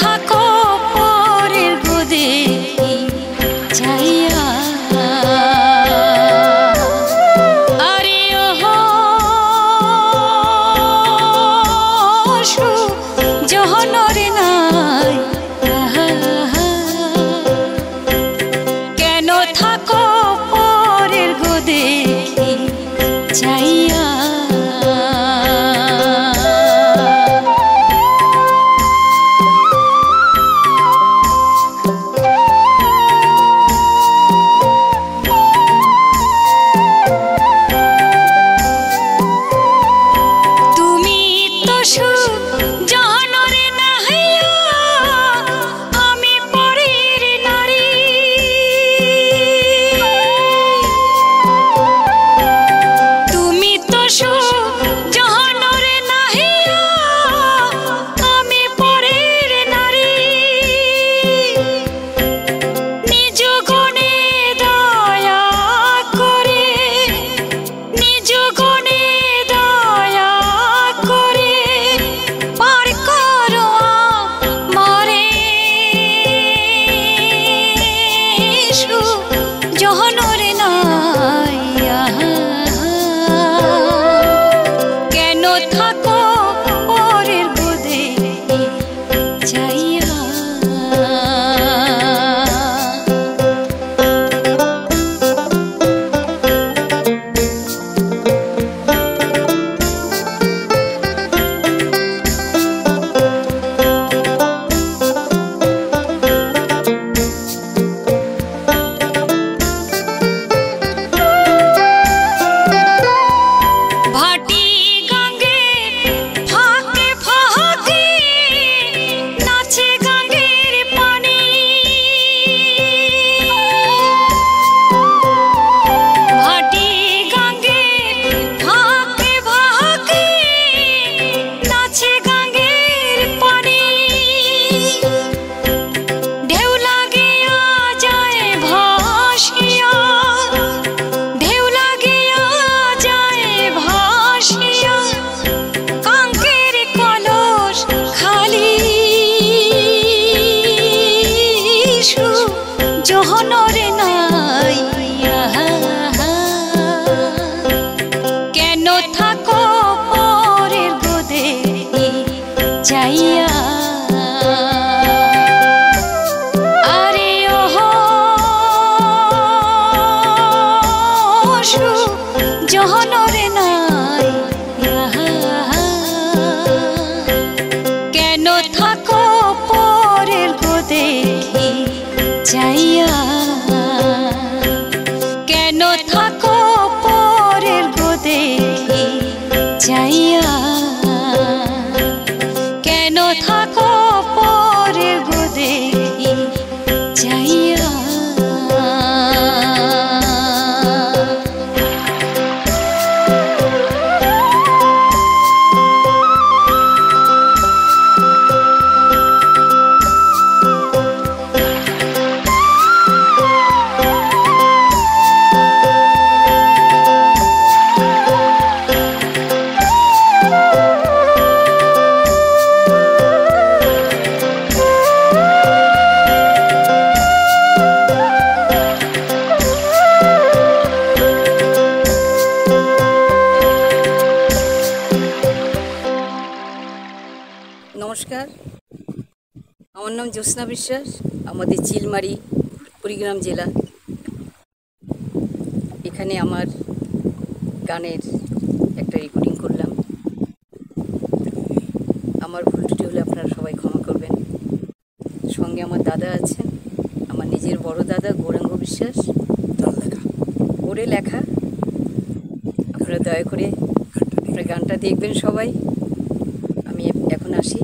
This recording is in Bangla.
থাকো পরের গোদে চাইয়া আরে ওহো জহনরে নাই কেন থাকো পরের গোদে চাইয়া জহনরে নাই কেন থাকো পরের গোদে চাইয়া জহনরে নাই কেন থাকো পরের গোদে চাইয়া আরে ওহো জহনরে নাই কেন থাকো পরের গোদে চাইয়া কেন থাকো পরের গোদে চাইয়া কেন থাকো পরের গোদে চাইয়া নমস্কার, আমার নাম জ্যোৎস্না বিশ্বাস। আমাদের চিলমারি কুড়িগ্রাম জেলা। এখানে আমার গানের একটা রেকর্ডিং করলাম। আমার ভুল ত্রুটি হলে আপনারা সবাই ক্ষমা করবেন। সঙ্গে আমার দাদা আছেন, আমার নিজের বড় দাদা গৌরাঙ্গ বিশ্বাস। ওরে লেখা। আপনারা দয়া করে আপনার গানটা দেখবেন সবাই। আমি এখন আসি।